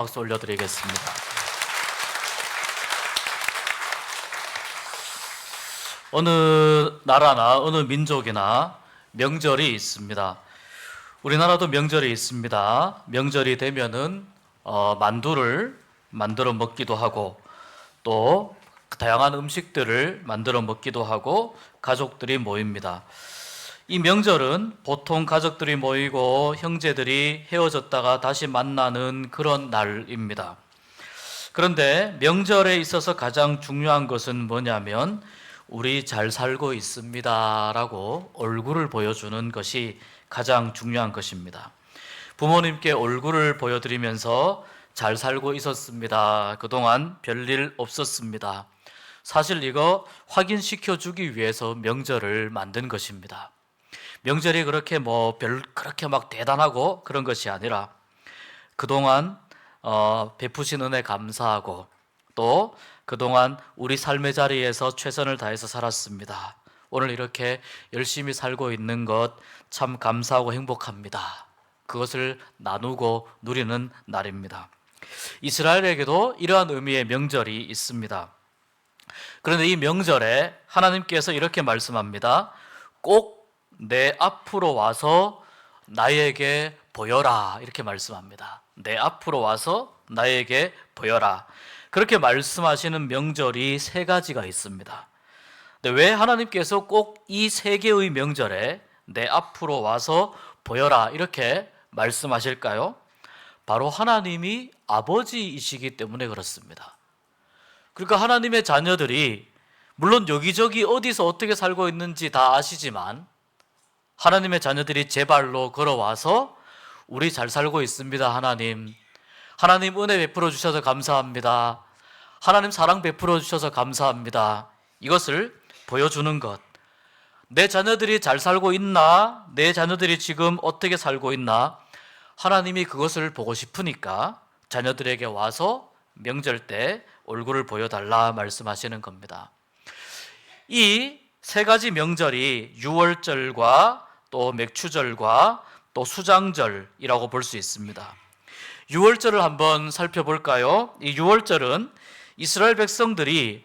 박수 올려드리겠습니다. 어느 나라나 어느 민족이나 명절이 있습니다. 우리나라도 명절이 있습니다. 명절이 되면은 만두를 만들어 먹기도 하고 또 다양한 음식들을 만들어 먹기도 하고 가족들이 모입니다. 이 명절은 보통 가족들이 모이고 형제들이 헤어졌다가 다시 만나는 그런 날입니다. 그런데 명절에 있어서 가장 중요한 것은 뭐냐면 우리 잘 살고 있습니다 라고 얼굴을 보여주는 것이 가장 중요한 것입니다. 부모님께 얼굴을 보여드리면서 잘 살고 있었습니다. 그동안 별일 없었습니다. 사실 이거 확인시켜 주기 위해서 명절을 만든 것입니다. 명절이 그렇게 그렇게 막 대단하고 그런 것이 아니라 그동안 베푸신 은혜 감사하고 또 그동안 우리 삶의 자리에서 최선을 다해서 살았습니다. 오늘 이렇게 열심히 살고 있는 것 참 감사하고 행복합니다. 그것을 나누고 누리는 날입니다. 이스라엘에게도 이러한 의미의 명절이 있습니다. 그런데 이 명절에 하나님께서 이렇게 말씀합니다. 꼭 내 앞으로 와서 나에게 보여라 이렇게 말씀합니다. 내 앞으로 와서 나에게 보여라. 그렇게 말씀하시는 명절이 세 가지가 있습니다. 근데 왜 하나님께서 꼭 이 세 개의 명절에 내 앞으로 와서 보여라 이렇게 말씀하실까요? 바로 하나님이 아버지이시기 때문에 그렇습니다. 그러니까 하나님의 자녀들이 물론 여기저기 어디서 어떻게 살고 있는지 다 아시지만 하나님의 자녀들이 제 발로 걸어와서 우리 잘 살고 있습니다. 하나님 은혜 베풀어 주셔서 감사합니다. 하나님 사랑 베풀어 주셔서 감사합니다. 이것을 보여주는 것. 내 자녀들이 잘 살고 있나? 내 자녀들이 지금 어떻게 살고 있나? 하나님이 그것을 보고 싶으니까 자녀들에게 와서 명절 때 얼굴을 보여달라 말씀하시는 겁니다. 이 세 가지 명절이 유월절과 또 맥추절과 또 수장절이라고 볼 수 있습니다. 유월절을 한번 살펴볼까요? 이 유월절은 이스라엘 백성들이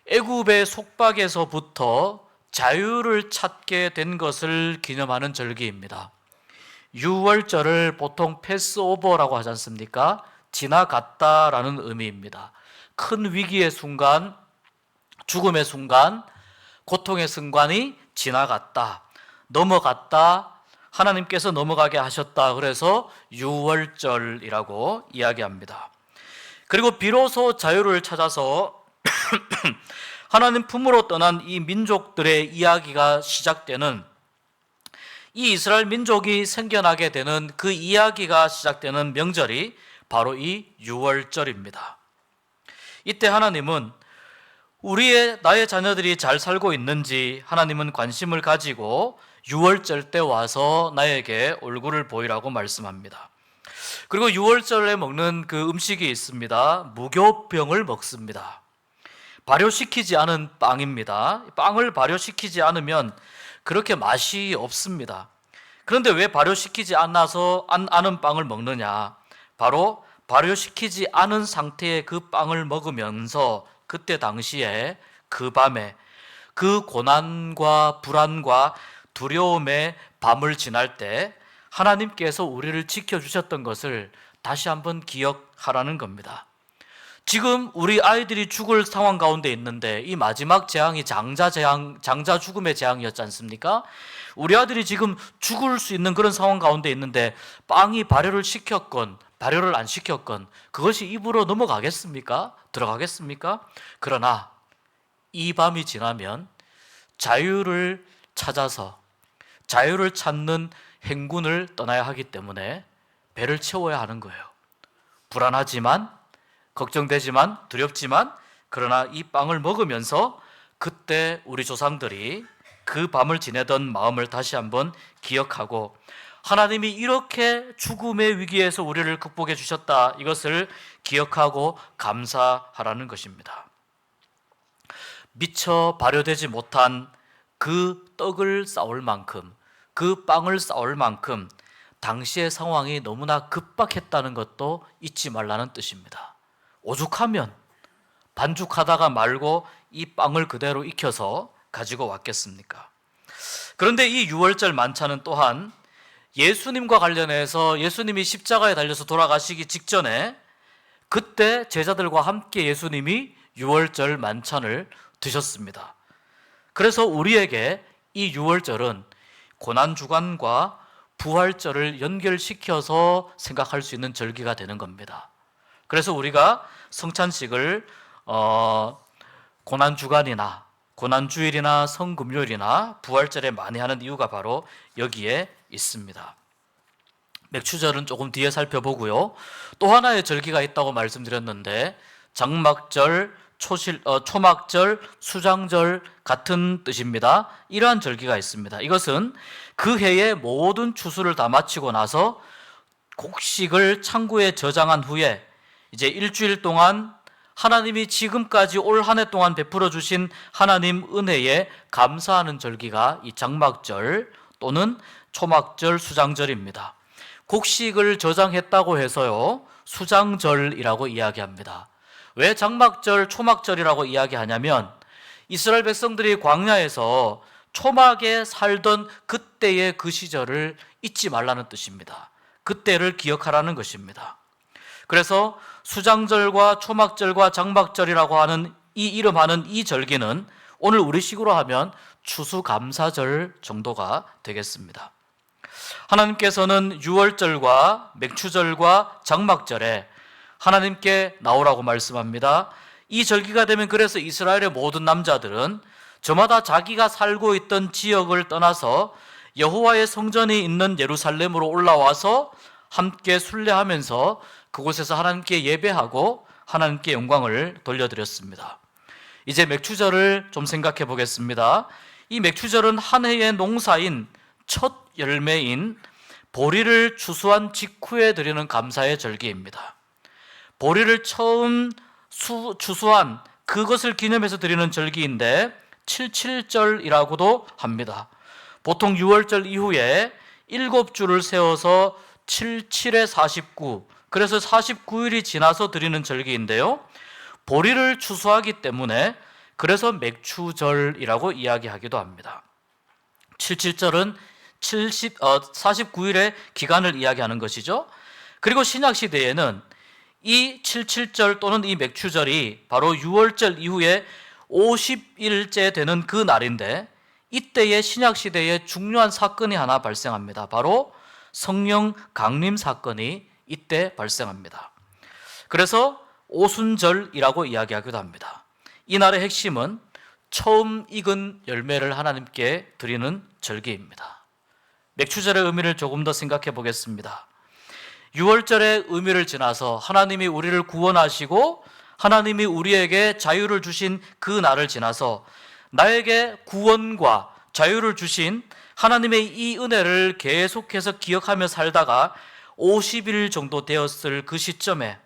애굽의 속박에서부터 자유를 찾게 된 것을 기념하는 절기입니다. 유월절을 보통 패스오버라고 하지 않습니까? 지나갔다라는 의미입니다. 큰 위기의 순간, 죽음의 순간, 고통의 순간이 지나갔다, 넘어갔다, 하나님께서 넘어가게 하셨다. 그래서 유월절이라고 이야기합니다. 그리고 비로소 자유를 찾아서 하나님 품으로 떠난 이 민족들의 이야기가 시작되는, 이 이스라엘 민족이 생겨나게 되는 그 이야기가 시작되는 명절이 바로 이 유월절입니다. 이때 하나님은 나의 자녀들이 잘 살고 있는지 하나님은 관심을 가지고 유월절 때 와서 나에게 얼굴을 보이라고 말씀합니다. 그리고 유월절에 먹는 그 음식이 있습니다. 무교병을 먹습니다. 발효시키지 않은 빵입니다. 빵을 발효시키지 않으면 그렇게 맛이 없습니다. 그런데 왜 발효시키지 않은 빵을 먹느냐? 바로 발효시키지 않은 상태의 그 빵을 먹으면서 그때 당시에 그 밤에 그 고난과 불안과 두려움의 밤을 지날 때 하나님께서 우리를 지켜주셨던 것을 다시 한번 기억하라는 겁니다. 지금 우리 아이들이 죽을 상황 가운데 있는데 이 마지막 재앙이 장자 죽음의 재앙이었지 않습니까? 우리 아들이 지금 죽을 수 있는 그런 상황 가운데 있는데 빵이 발효를 시켰건 발효를 안 시켰건 그것이 입으로 넘어가겠습니까? 들어가겠습니까? 그러나 이 밤이 지나면 자유를 찾아서 자유를 찾는 행군을 떠나야 하기 때문에 배를 채워야 하는 거예요. 불안하지만, 걱정되지만, 두렵지만, 그러나 이 빵을 먹으면서 그때 우리 조상들이 그 밤을 지내던 마음을 다시 한번 기억하고 하나님이 이렇게 죽음의 위기에서 우리를 극복해 주셨다, 이것을 기억하고 감사하라는 것입니다. 미처 발효되지 못한 그 떡을 쌓을 만큼, 그 빵을 쌓을 만큼 당시의 상황이 너무나 급박했다는 것도 잊지 말라는 뜻입니다. 오죽하면 반죽하다가 말고 이 빵을 그대로 익혀서 가지고 왔겠습니까? 그런데 이 유월절 만찬은 또한 예수님과 관련해서 예수님이 십자가에 달려서 돌아가시기 직전에 그때 제자들과 함께 예수님이 유월절 만찬을 드셨습니다. 그래서 우리에게 이 유월절은 고난주간과 부활절을 연결시켜서 생각할 수 있는 절기가 되는 겁니다. 그래서 우리가 성찬식을 고난주간이나 고난주일이나 성금요일이나 부활절에 많이 하는 이유가 바로 여기에 있습니다. 맥추절은 조금 뒤에 살펴보고요. 또 하나의 절기가 있다고 말씀드렸는데 장막절, 초막절, 수장절 같은 뜻입니다. 이러한 절기가 있습니다. 이것은 그 해의 모든 추수를 다 마치고 나서 곡식을 창고에 저장한 후에 이제 일주일 동안 하나님이 지금까지 올 한 해 동안 베풀어 주신 하나님 은혜에 감사하는 절기가 이 장막절 또는 초막절, 수장절입니다. 곡식을 저장했다고 해서요, 수장절이라고 이야기합니다. 왜 장막절, 초막절이라고 이야기하냐면 이스라엘 백성들이 광야에서 초막에 살던 그때의 그 시절을 잊지 말라는 뜻입니다. 그때를 기억하라는 것입니다. 그래서 수장절과 초막절과 장막절이라고 하는 이 이름하는 이 절기는 오늘 우리식으로 하면 추수감사절 정도가 되겠습니다. 하나님께서는 유월절과 맥추절과 장막절에 하나님께 나오라고 말씀합니다. 이 절기가 되면 그래서 이스라엘의 모든 남자들은 저마다 자기가 살고 있던 지역을 떠나서 여호와의 성전이 있는 예루살렘으로 올라와서 함께 순례하면서 그곳에서 하나님께 예배하고 하나님께 영광을 돌려드렸습니다. 이제 맥추절을 좀 생각해 보겠습니다. 이 맥추절은 한 해의 농사인 첫 열매인 보리를 추수한 직후에 드리는 감사의 절기입니다. 보리를 처음 추수한 그것을 기념해서 드리는 절기인데 칠칠절이라고도 합니다. 보통 유월절 이후에 7주를 세워서 77에 49, 그래서 49일이 지나서 드리는 절기인데요, 보리를 추수하기 때문에 그래서 맥추절이라고 이야기하기도 합니다. 77절은 49일의 기간을 이야기하는 것이죠. 그리고 신약시대에는 이 77절 또는 이 맥추절이 바로 유월절 이후에 50일째 되는 그 날인데 이때의 신약시대에 중요한 사건이 하나 발생합니다. 바로 성령 강림 사건이 이때 발생합니다. 그래서 오순절이라고 이야기하기도 합니다. 이 날의 핵심은 처음 익은 열매를 하나님께 드리는 절기입니다. 맥추절의 의미를 조금 더 생각해 보겠습니다. 유월절의 의미를 지나서 하나님이 우리를 구원하시고 하나님이 우리에게 자유를 주신 그 날을 지나서 나에게 구원과 자유를 주신 하나님의 이 은혜를 계속해서 기억하며 살다가 50일 정도 되었을 그 시점에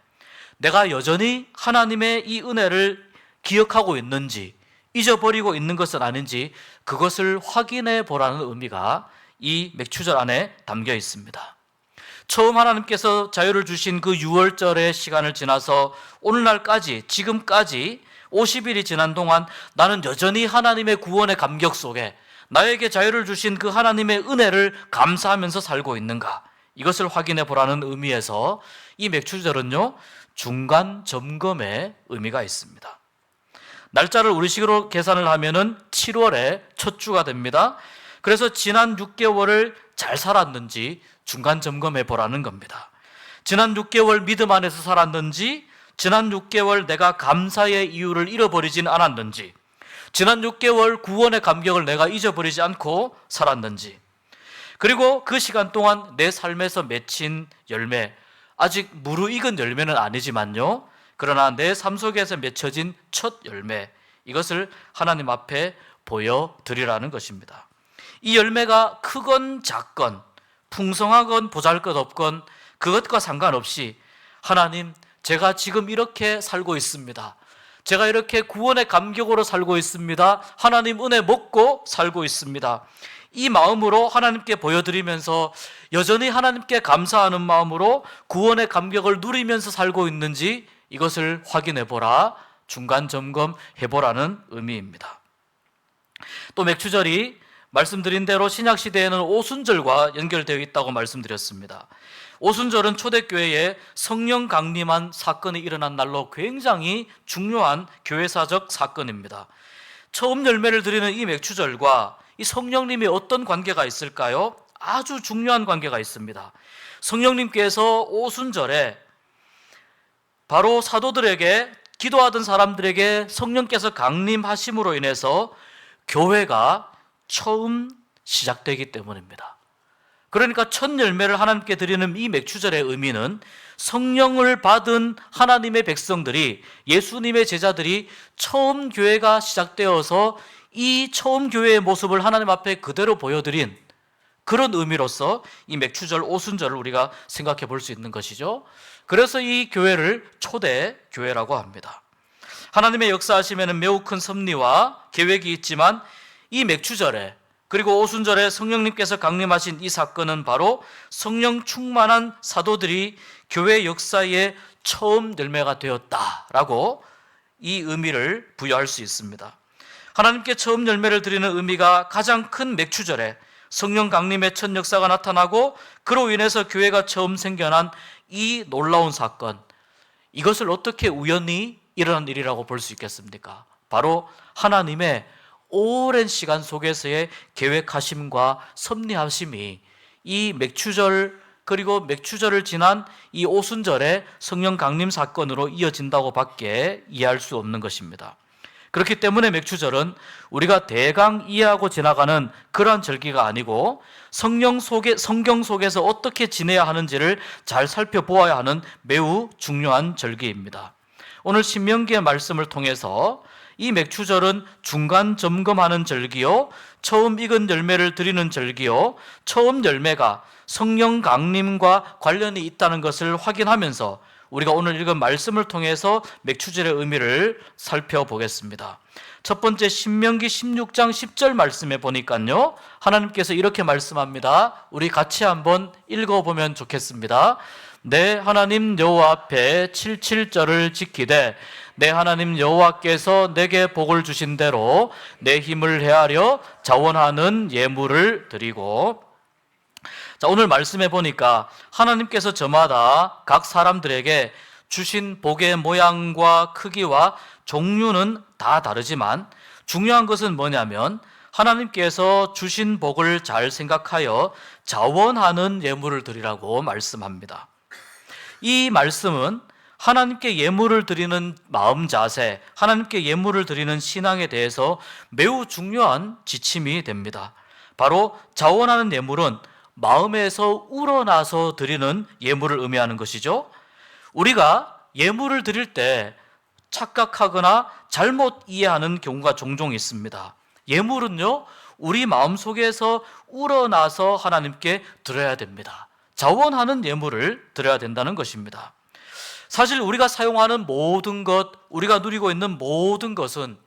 내가 여전히 하나님의 이 은혜를 기억하고 있는지 잊어버리고 있는 것은 아닌지 그것을 확인해 보라는 의미가 이 맥추절 안에 담겨 있습니다. 처음 하나님께서 자유를 주신 그 유월절의 시간을 지나서 오늘날까지 지금까지 50일이 지난 동안 나는 여전히 하나님의 구원의 감격 속에 나에게 자유를 주신 그 하나님의 은혜를 감사하면서 살고 있는가, 이것을 확인해 보라는 의미에서 이 맥추절은요 중간 점검의 의미가 있습니다. 날짜를 우리식으로 계산을 하면은 7월의 첫 주가 됩니다. 그래서 지난 6개월을 잘 살았는지 중간 점검해 보라는 겁니다. 지난 6개월 믿음 안에서 살았는지, 지난 6개월 내가 감사의 이유를 잃어버리진 않았는지, 지난 6개월 구원의 감격을 내가 잊어버리지 않고 살았는지, 그리고 그 시간 동안 내 삶에서 맺힌 열매, 아직 무르익은 열매는 아니지만요, 그러나 내 삶 속에서 맺혀진 첫 열매, 이것을 하나님 앞에 보여드리라는 것입니다. 이 열매가 크건 작건, 풍성하건 보잘것없건 그것과 상관없이 하나님, 제가 지금 이렇게 살고 있습니다. 제가 이렇게 구원의 감격으로 살고 있습니다. 하나님 은혜 먹고 살고 있습니다. 이 마음으로 하나님께 보여드리면서 여전히 하나님께 감사하는 마음으로 구원의 감격을 누리면서 살고 있는지 이것을 확인해보라, 중간 점검해보라는 의미입니다. 또 맥추절이 말씀드린 대로 신약시대에는 오순절과 연결되어 있다고 말씀드렸습니다. 오순절은 초대교회에 성령 강림한 사건이 일어난 날로 굉장히 중요한 교회사적 사건입니다. 처음 열매를 드리는 이 맥추절과 이 성령님이 어떤 관계가 있을까요? 아주 중요한 관계가 있습니다. 성령님께서 오순절에 바로 사도들에게, 기도하던 사람들에게 성령께서 강림하심으로 인해서 교회가 처음 시작되기 때문입니다. 그러니까 첫 열매를 하나님께 드리는 이 맥추절의 의미는 성령을 받은 하나님의 백성들이, 예수님의 제자들이 처음 교회가 시작되어서 이 처음 교회의 모습을 하나님 앞에 그대로 보여드린 그런 의미로서 이 맥추절 오순절을 우리가 생각해 볼 수 있는 것이죠. 그래서 이 교회를 초대 교회라고 합니다. 하나님의 역사하심에는 매우 큰 섭리와 계획이 있지만 이 맥추절에, 그리고 오순절에 성령님께서 강림하신 이 사건은 바로 성령 충만한 사도들이 교회 역사의 처음 열매가 되었다라고 이 의미를 부여할 수 있습니다. 하나님께 처음 열매를 드리는 의미가 가장 큰 맥추절에 성령 강림의 첫 역사가 나타나고 그로 인해서 교회가 처음 생겨난 이 놀라운 사건, 이것을 어떻게 우연히 일어난 일이라고 볼 수 있겠습니까? 바로 하나님의 오랜 시간 속에서의 계획하심과 섭리하심이 이 맥추절, 그리고 맥추절을 지난 이 오순절의 성령 강림 사건으로 이어진다고 밖에 이해할 수 없는 것입니다. 그렇기 때문에 맥추절은 우리가 대강 이해하고 지나가는 그러한 절기가 아니고 성경 속에서 어떻게 지내야 하는지를 잘 살펴보아야 하는 매우 중요한 절기입니다. 오늘 신명기의 말씀을 통해서 이 맥추절은 중간 점검하는 절기요, 처음 익은 열매를 드리는 절기요, 처음 열매가 성령 강림과 관련이 있다는 것을 확인하면서 우리가 오늘 읽은 말씀을 통해서 맥추절의 의미를 살펴보겠습니다. 첫 번째 신명기 16장 10절 말씀에 보니까요, 하나님께서 이렇게 말씀합니다. 우리 같이 한번 읽어보면 좋겠습니다. 내 하나님 여호와 앞에 77절을 지키되 내 하나님 여호와께서 내게 복을 주신 대로 내 힘을 헤아려 자원하는 예물을 드리고. 자, 오늘 말씀해 보니까 하나님께서 저마다 각 사람들에게 주신 복의 모양과 크기와 종류는 다 다르지만 중요한 것은 뭐냐면 하나님께서 주신 복을 잘 생각하여 자원하는 예물을 드리라고 말씀합니다. 이 말씀은 하나님께 예물을 드리는 마음 자세, 하나님께 예물을 드리는 신앙에 대해서 매우 중요한 지침이 됩니다. 바로 자원하는 예물은 마음에서 우러나서 드리는 예물을 의미하는 것이죠. 우리가 예물을 드릴 때 착각하거나 잘못 이해하는 경우가 종종 있습니다. 예물은요, 우리 마음속에서 우러나서 하나님께 드려야 됩니다. 자원하는 예물을 드려야 된다는 것입니다. 사실 우리가 사용하는 모든 것, 우리가 누리고 있는 모든 것은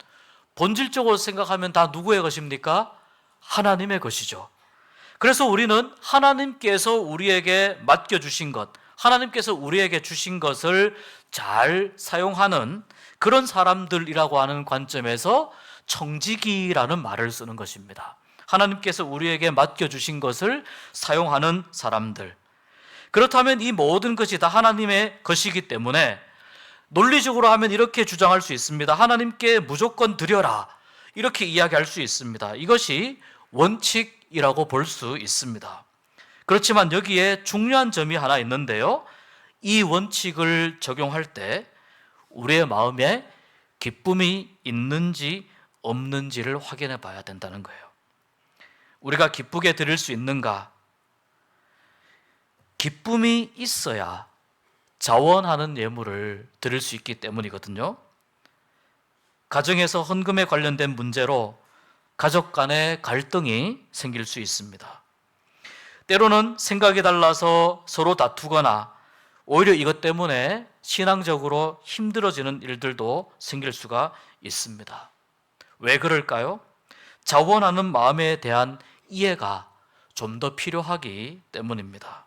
본질적으로 생각하면 다 누구의 것입니까? 하나님의 것이죠. 그래서 우리는 하나님께서 우리에게 맡겨주신 것, 하나님께서 우리에게 주신 것을 잘 사용하는 그런 사람들이라고 하는 관점에서 청지기라는 말을 쓰는 것입니다. 하나님께서 우리에게 맡겨주신 것을 사용하는 사람들. 그렇다면 이 모든 것이 다 하나님의 것이기 때문에 논리적으로 하면 이렇게 주장할 수 있습니다. 하나님께 무조건 드려라, 이렇게 이야기할 수 있습니다. 이것이 원칙이라고 볼 수 있습니다. 그렇지만 여기에 중요한 점이 하나 있는데요, 이 원칙을 적용할 때 우리의 마음에 기쁨이 있는지 없는지를 확인해 봐야 된다는 거예요. 우리가 기쁘게 드릴 수 있는가? 기쁨이 있어야 자원하는 예물을 드릴 수 있기 때문이거든요. 가정에서 헌금에 관련된 문제로 가족 간의 갈등이 생길 수 있습니다. 때로는 생각이 달라서 서로 다투거나 오히려 이것 때문에 신앙적으로 힘들어지는 일들도 생길 수가 있습니다. 왜 그럴까요? 자원하는 마음에 대한 이해가 좀 더 필요하기 때문입니다.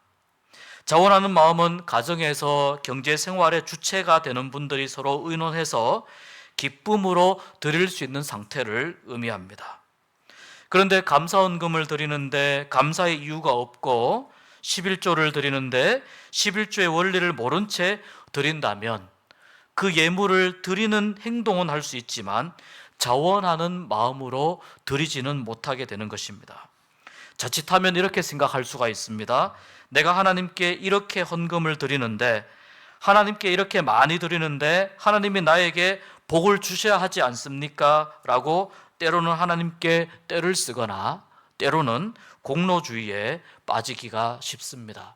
자원하는 마음은 가정에서 경제 생활의 주체가 되는 분들이 서로 의논해서 기쁨으로 드릴 수 있는 상태를 의미합니다. 그런데 감사헌금을 드리는데 감사의 이유가 없고 11조를 드리는데 11조의 원리를 모른 채 드린다면 그 예물을 드리는 행동은 할 수 있지만 자원하는 마음으로 드리지는 못하게 되는 것입니다. 자칫하면 이렇게 생각할 수가 있습니다. 내가 하나님께 이렇게 헌금을 드리는데, 하나님께 이렇게 많이 드리는데 하나님이 나에게 복을 주셔야 하지 않습니까? 라고 때로는 하나님께 떼를 쓰거나 때로는 공로주의에 빠지기가 쉽습니다.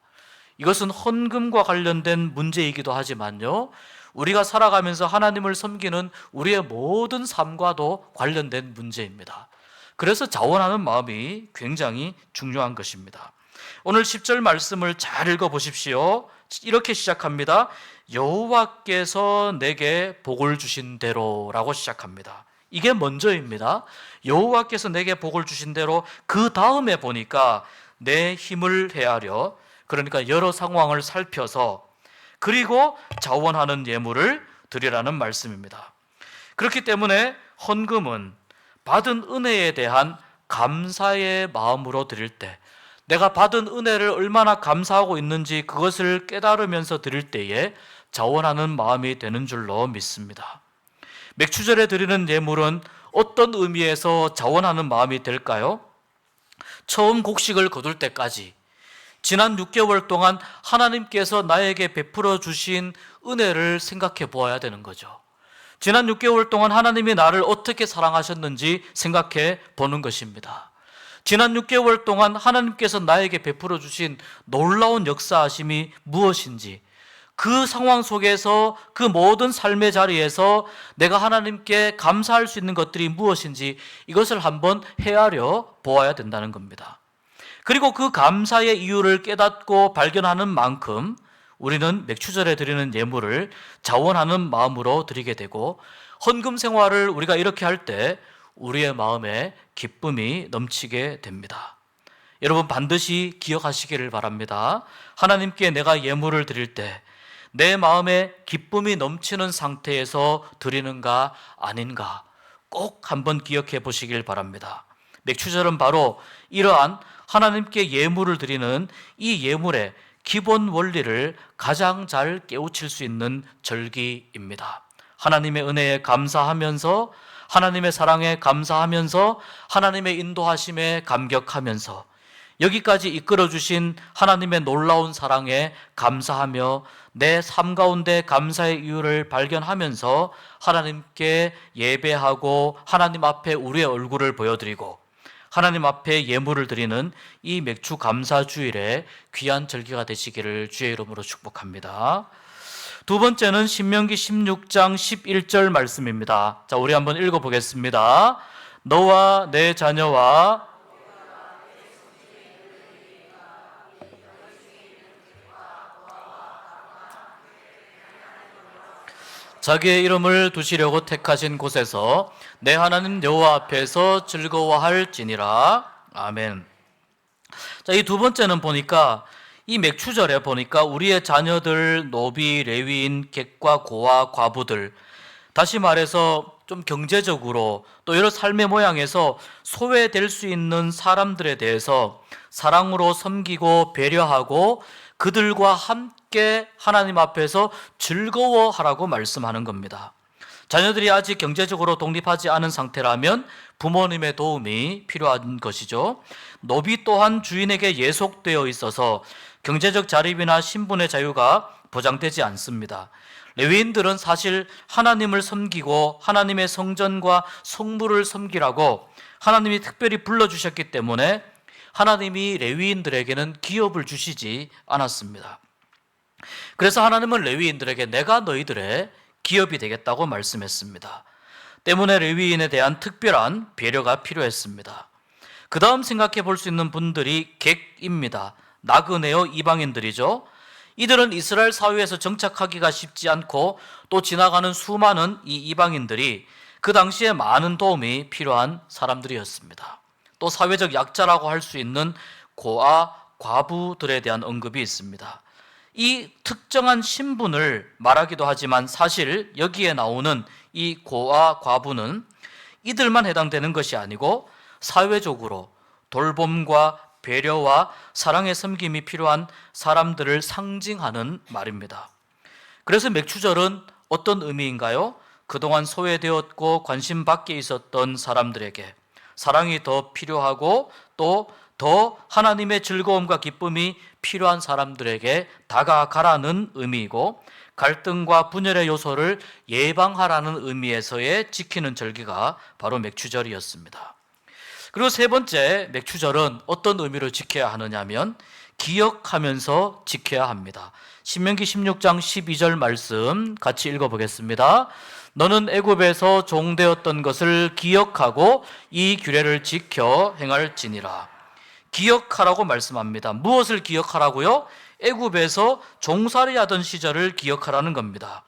이것은 헌금과 관련된 문제이기도 하지만요, 우리가 살아가면서 하나님을 섬기는 우리의 모든 삶과도 관련된 문제입니다. 그래서 자원하는 마음이 굉장히 중요한 것입니다. 오늘 10절 말씀을 잘 읽어보십시오. 이렇게 시작합니다. 여호와께서 내게 복을 주신 대로 라고 시작합니다. 이게 먼저입니다. 여호와께서 내게 복을 주신 대로. 그 다음에 보니까 내 힘을 헤아려, 그러니까 여러 상황을 살펴서 그리고 자원하는 예물을 드리라는 말씀입니다. 그렇기 때문에 헌금은 받은 은혜에 대한 감사의 마음으로 드릴 때, 내가 받은 은혜를 얼마나 감사하고 있는지 그것을 깨달으면서 드릴 때에 자원하는 마음이 되는 줄로 믿습니다. 맥추절에 드리는 예물은 어떤 의미에서 자원하는 마음이 될까요? 처음 곡식을 거둘 때까지 지난 6개월 동안 하나님께서 나에게 베풀어 주신 은혜를 생각해 보아야 되는 거죠. 지난 6개월 동안 하나님이 나를 어떻게 사랑하셨는지 생각해 보는 것입니다. 지난 6개월 동안 하나님께서 나에게 베풀어 주신 놀라운 역사하심이 무엇인지, 그 상황 속에서 그 모든 삶의 자리에서 내가 하나님께 감사할 수 있는 것들이 무엇인지 이것을 한번 헤아려 보아야 된다는 겁니다. 그리고 그 감사의 이유를 깨닫고 발견하는 만큼 우리는 맥추절에 드리는 예물을 자원하는 마음으로 드리게 되고, 헌금 생활을 우리가 이렇게 할 때 우리의 마음에 기쁨이 넘치게 됩니다. 여러분 반드시 기억하시기를 바랍니다. 하나님께 내가 예물을 드릴 때 내 마음에 기쁨이 넘치는 상태에서 드리는가 아닌가 꼭 한번 기억해 보시길 바랍니다. 맥추절은 바로 이러한 하나님께 예물을 드리는 이 예물의 기본 원리를 가장 잘 깨우칠 수 있는 절기입니다. 하나님의 은혜에 감사하면서, 하나님의 사랑에 감사하면서, 하나님의 인도하심에 감격하면서, 여기까지 이끌어주신 하나님의 놀라운 사랑에 감사하며 내 삶 가운데 감사의 이유를 발견하면서 하나님께 예배하고 하나님 앞에 우리의 얼굴을 보여드리고 하나님 앞에 예물을 드리는 이 맥주 감사 주일에 귀한 절기가 되시기를 주의 이름으로 축복합니다. 두 번째는 신명기 16장 11절 말씀입니다. 자, 우리 한번 읽어보겠습니다. 너와 내 자녀와 자기의 이름을 두시려고 택하신 곳에서 내 하나님 여호와 앞에서 즐거워할지니라. 아멘. 자, 이 두 번째는 보니까 이 맥추절에 보니까 우리의 자녀들, 노비, 레위인, 객과 고아, 과부들, 다시 말해서 좀 경제적으로 또 여러 삶의 모양에서 소외될 수 있는 사람들에 대해서 사랑으로 섬기고 배려하고 그들과 함께 하나님 앞에서 즐거워하라고 말씀하는 겁니다. 자녀들이 아직 경제적으로 독립하지 않은 상태라면 부모님의 도움이 필요한 것이죠. 노비 또한 주인에게 예속되어 있어서 경제적 자립이나 신분의 자유가 보장되지 않습니다. 레위인들은 사실 하나님을 섬기고 하나님의 성전과 성물을 섬기라고 하나님이 특별히 불러주셨기 때문에 하나님이 레위인들에게는 기업을 주시지 않았습니다. 그래서 하나님은 레위인들에게 내가 너희들의 기업이 되겠다고 말씀했습니다. 때문에 레위인에 대한 특별한 배려가 필요했습니다. 그 다음 생각해 볼 수 있는 분들이 객입니다. 나그네요, 이방인들이죠. 이들은 이스라엘 사회에서 정착하기가 쉽지 않고 또 지나가는 수많은 이 이방인들이 그 당시에 많은 도움이 필요한 사람들이었습니다. 또 사회적 약자라고 할 수 있는 고아, 과부들에 대한 언급이 있습니다. 이 특정한 신분을 말하기도 하지만 사실 여기에 나오는 이 고아, 과부는 이들만 해당되는 것이 아니고 사회적으로 돌봄과 배려와 사랑의 섬김이 필요한 사람들을 상징하는 말입니다. 그래서 맥추절은 어떤 의미인가요? 그동안 소외되었고 관심 밖에 있었던 사람들에게 사랑이 더 필요하고 또 더 하나님의 즐거움과 기쁨이 필요한 사람들에게 다가가라는 의미이고, 갈등과 분열의 요소를 예방하라는 의미에서의 지키는 절기가 바로 맥추절이었습니다. 그리고 세 번째, 맥추절은 어떤 의미로 지켜야 하느냐면 기억하면서 지켜야 합니다. 신명기 16장 12절 말씀 같이 읽어보겠습니다. 너는 애굽에서 종되었던 것을 기억하고 이 규례를 지켜 행할지니라. 기억하라고 말씀합니다. 무엇을 기억하라고요? 애굽에서 종살이하던 시절을 기억하라는 겁니다.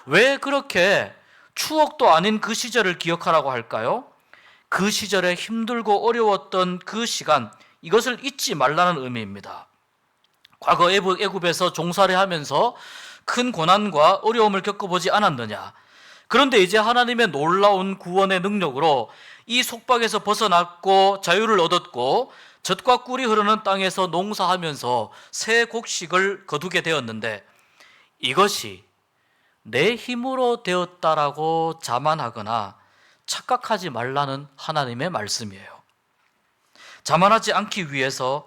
왜 그렇게 추억도 아닌 그 시절을 기억하라고 할까요? 그 시절에 힘들고 어려웠던 그 시간, 이것을 잊지 말라는 의미입니다. 과거 애굽에서 종살이하면서 큰 고난과 어려움을 겪어보지 않았느냐? 그런데 이제 하나님의 놀라운 구원의 능력으로 이 속박에서 벗어났고 자유를 얻었고 젖과 꿀이 흐르는 땅에서 농사하면서 새 곡식을 거두게 되었는데, 이것이 내 힘으로 되었다라고 자만하거나 착각하지 말라는 하나님의 말씀이에요. 자만하지 않기 위해서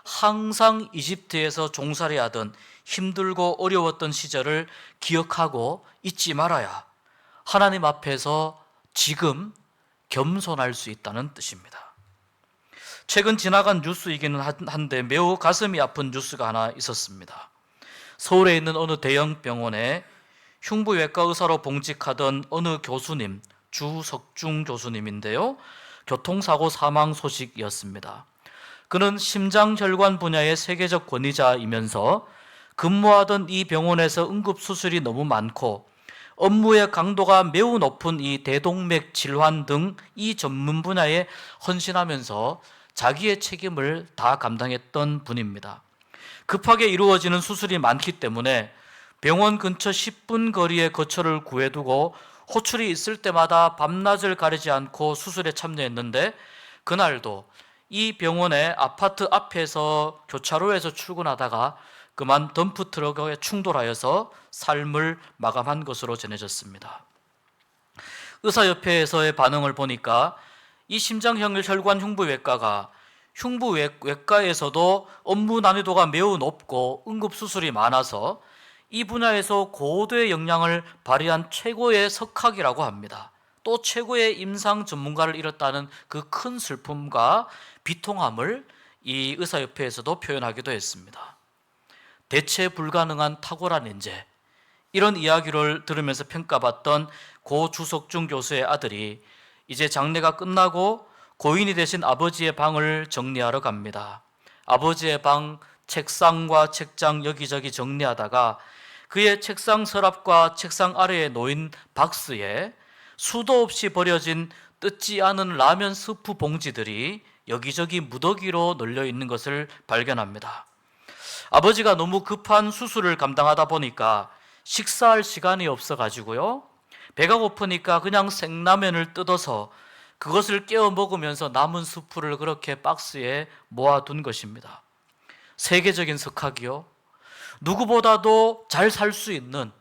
항상 이집트에서 종살이하던 힘들고 어려웠던 시절을 기억하고 잊지 말아야 하나님 앞에서 지금 겸손할 수 있다는 뜻입니다. 최근 지나간 뉴스이기는 한데 매우 가슴이 아픈 뉴스가 하나 있었습니다. 서울에 있는 어느 대형 병원에 흉부외과 의사로 봉직하던 어느 교수님, 주석중 교수님인데요, 교통사고 사망 소식이었습니다. 그는 심장혈관 분야의 세계적 권위자이면서 근무하던 이 병원에서 응급수술이 너무 많고 업무의 강도가 매우 높은 이 대동맥 질환 등 이 전문 분야에 헌신하면서 자기의 책임을 다 감당했던 분입니다. 급하게 이루어지는 수술이 많기 때문에 병원 근처 10분 거리에 거처를 구해두고 호출이 있을 때마다 밤낮을 가리지 않고 수술에 참여했는데, 그날도 이 병원의 아파트 앞에서 교차로에서 출근하다가 그만 덤프트럭에 충돌하여서 삶을 마감한 것으로 전해졌습니다. 의사협회에서의 반응을 보니까 이 심장혈관 흉부외과가 흉부외과에서도 업무 난이도가 매우 높고 응급수술이 많아서 이 분야에서 고도의 역량을 발휘한 최고의 석학이라고 합니다. 또 최고의 임상 전문가를 잃었다는 그 큰 슬픔과 비통함을 이 의사협회에서도 표현하기도 했습니다. 대체 불가능한 탁월한 인재, 이런 이야기를 들으면서 평가받던 고 주석중 교수의 아들이 이제 장례가 끝나고 고인이 되신 아버지의 방을 정리하러 갑니다. 아버지의 방 책상과 책장 여기저기 정리하다가 그의 책상 서랍과 책상 아래에 놓인 박스에 수도 없이 버려진 뜯지 않은 라면 스프 봉지들이 여기저기 무더기로 널려 있는 것을 발견합니다. 아버지가 너무 급한 수술을 감당하다 보니까 식사할 시간이 없어가지고요, 배가 고프니까 그냥 생라면을 뜯어서 그것을 깨워 먹으면서 남은 스프를 그렇게 박스에 모아둔 것입니다. 세계적인 석학이요, 누구보다도 잘 살 수 있는,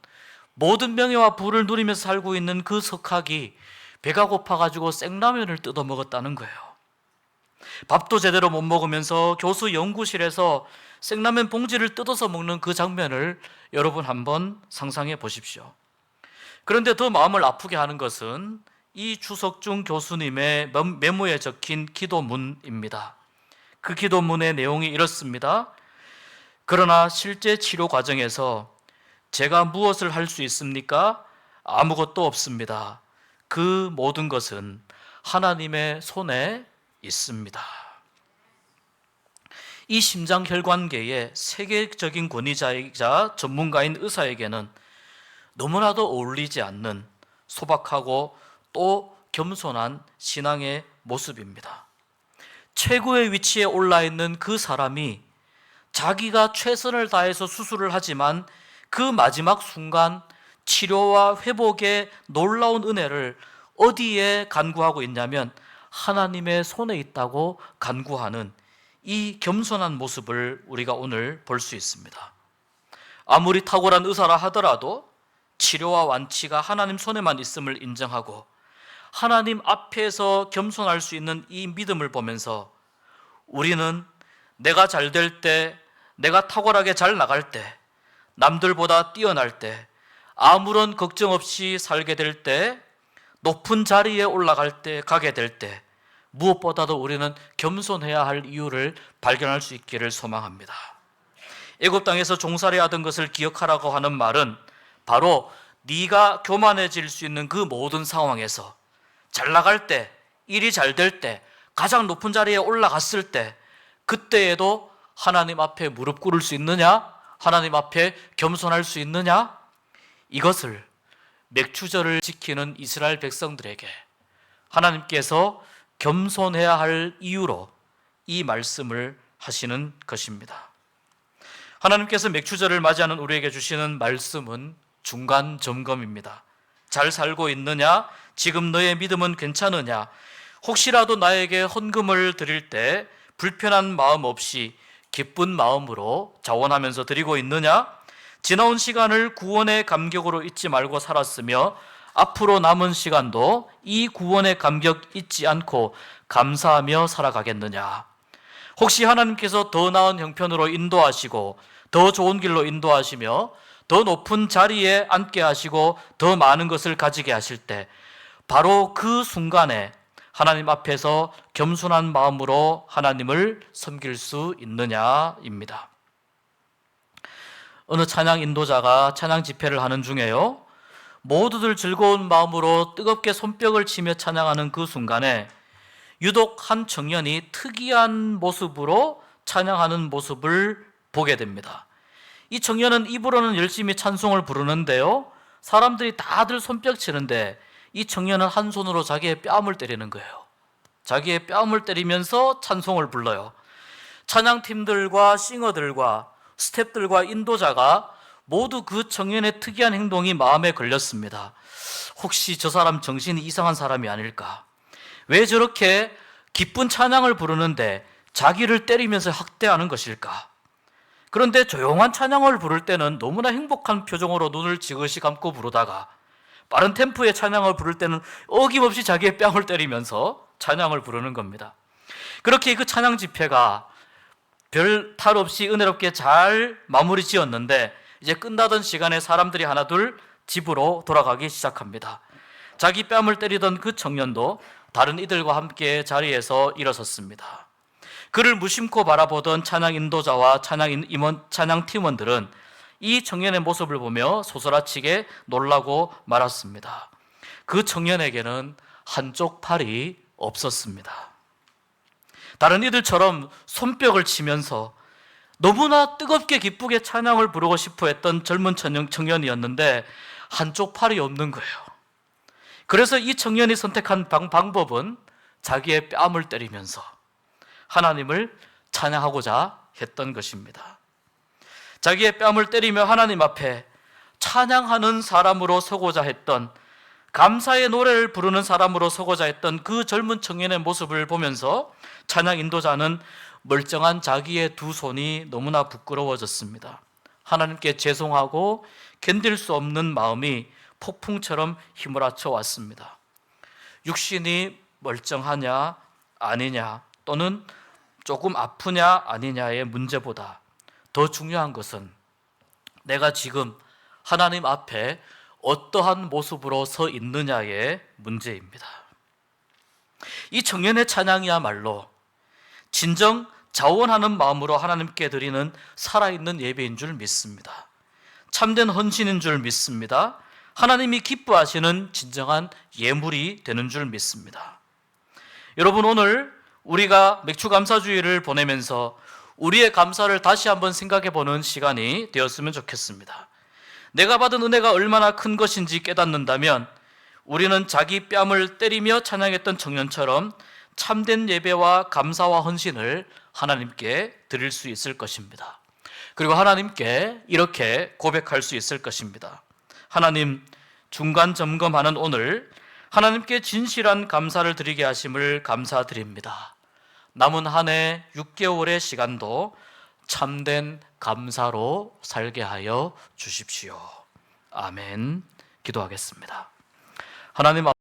모든 명예와 부를 누리면서 살고 있는 그 석학이 배가 고파가지고 생라면을 뜯어 먹었다는 거예요. 밥도 제대로 못 먹으면서 교수 연구실에서 생라면 봉지를 뜯어서 먹는 그 장면을 여러분 한번 상상해 보십시오. 그런데 더 마음을 아프게 하는 것은 이 주석중 교수님의 메모에 적힌 기도문입니다. 그 기도문의 내용이 이렇습니다. 그러나 실제 치료 과정에서 제가 무엇을 할 수 있습니까? 아무것도 없습니다. 그 모든 것은 하나님의 손에 있습니다. 이 심장혈관계의 세계적인 권위자이자 전문가인 의사에게는 너무나도 어울리지 않는 소박하고 또 겸손한 신앙의 모습입니다. 최고의 위치에 올라 있는 그 사람이 자기가 최선을 다해서 수술을 하지만 그 마지막 순간 치료와 회복의 놀라운 은혜를 어디에 간구하고 있냐면 하나님의 손에 있다고 간구하는 이 겸손한 모습을 우리가 오늘 볼 수 있습니다. 아무리 탁월한 의사라 하더라도 치료와 완치가 하나님 손에만 있음을 인정하고 하나님 앞에서 겸손할 수 있는 이 믿음을 보면서 우리는 내가 잘 될 때, 내가 탁월하게 잘 나갈 때, 남들보다 뛰어날 때, 아무런 걱정 없이 살게 될 때, 높은 자리에 올라갈 때, 가게 될 때 무엇보다도 우리는 겸손해야 할 이유를 발견할 수 있기를 소망합니다. 애굽 땅에서 종살이 하던 것을 기억하라고 하는 말은 바로 네가 교만해질 수 있는 그 모든 상황에서 잘 나갈 때, 일이 잘 될 때, 가장 높은 자리에 올라갔을 때 그때에도 하나님 앞에 무릎 꿇을 수 있느냐? 하나님 앞에 겸손할 수 있느냐? 이것을 맥추절을 지키는 이스라엘 백성들에게 하나님께서 겸손해야 할 이유로 이 말씀을 하시는 것입니다. 하나님께서 맥추절을 맞이하는 우리에게 주시는 말씀은 중간 점검입니다. 잘 살고 있느냐? 지금 너의 믿음은 괜찮으냐? 혹시라도 나에게 헌금을 드릴 때 불편한 마음 없이 기쁜 마음으로 자원하면서 드리고 있느냐? 지나온 시간을 구원의 감격으로 잊지 말고 살았으며 앞으로 남은 시간도 이 구원의 감격 잊지 않고 감사하며 살아가겠느냐? 혹시 하나님께서 더 나은 형편으로 인도하시고 더 좋은 길로 인도하시며 더 높은 자리에 앉게 하시고 더 많은 것을 가지게 하실 때 바로 그 순간에 하나님 앞에서 겸손한 마음으로 하나님을 섬길 수 있느냐입니다. 어느 찬양 인도자가 찬양 집회를 하는 중에요, 모두들 즐거운 마음으로 뜨겁게 손뼉을 치며 찬양하는 그 순간에 유독 한 청년이 특이한 모습으로 찬양하는 모습을 보게 됩니다. 이 청년은 입으로는 열심히 찬송을 부르는데요, 사람들이 다들 손뼉 치는데 이 청년은 한 손으로 자기의 뺨을 때리는 거예요. 자기의 뺨을 때리면서 찬송을 불러요. 찬양팀들과 싱어들과 스태프들과 인도자가 모두 그 청년의 특이한 행동이 마음에 걸렸습니다. 혹시 저 사람 정신이 이상한 사람이 아닐까? 왜 저렇게 기쁜 찬양을 부르는데 자기를 때리면서 학대하는 것일까? 그런데 조용한 찬양을 부를 때는 너무나 행복한 표정으로 눈을 지그시 감고 부르다가 빠른 템포의 찬양을 부를 때는 어김없이 자기의 뺨을 때리면서 찬양을 부르는 겁니다. 그렇게 그 찬양 집회가 별 탈 없이 은혜롭게 잘 마무리 지었는데 이제 끝나던 시간에 사람들이 하나둘 집으로 돌아가기 시작합니다. 자기 뺨을 때리던 그 청년도 다른 이들과 함께 자리에서 일어섰습니다. 그를 무심코 바라보던 찬양 인도자와 찬양 팀원들은 이 청년의 모습을 보며 소스라치게 놀라고 말았습니다. 그 청년에게는 한쪽 팔이 없었습니다. 다른 이들처럼 손뼉을 치면서 너무나 뜨겁게 기쁘게 찬양을 부르고 싶어 했던 젊은 청년이었는데 한쪽 팔이 없는 거예요. 그래서 이 청년이 선택한 방법은 자기의 뺨을 때리면서 하나님을 찬양하고자 했던 것입니다. 자기의 뺨을 때리며 하나님 앞에 찬양하는 사람으로 서고자 했던, 감사의 노래를 부르는 사람으로 서고자 했던 그 젊은 청년의 모습을 보면서 찬양 인도자는 멀쩡한 자기의 두 손이 너무나 부끄러워졌습니다. 하나님께 죄송하고 견딜 수 없는 마음이 폭풍처럼 휘몰아쳐 왔습니다. 육신이 멀쩡하냐 아니냐, 또는 조금 아프냐 아니냐의 문제보다 더 중요한 것은 내가 지금 하나님 앞에 어떠한 모습으로 서 있느냐의 문제입니다. 이 청년의 찬양이야말로 진정 자원하는 마음으로 하나님께 드리는 살아있는 예배인 줄 믿습니다. 참된 헌신인 줄 믿습니다. 하나님이 기뻐하시는 진정한 예물이 되는 줄 믿습니다. 여러분, 오늘 우리가 맥추감사주의를 보내면서 우리의 감사를 다시 한번 생각해 보는 시간이 되었으면 좋겠습니다. 내가 받은 은혜가 얼마나 큰 것인지 깨닫는다면 우리는 자기 뺨을 때리며 찬양했던 청년처럼 참된 예배와 감사와 헌신을 하나님께 드릴 수 있을 것입니다. 그리고 하나님께 이렇게 고백할 수 있을 것입니다. 하나님, 중간 점검하는 오늘 하나님께 진실한 감사를 드리게 하심을 감사드립니다. 남은 한 해 6개월의 시간도 참된 감사로 살게 하여 주십시오. 아멘. 기도하겠습니다. 하나님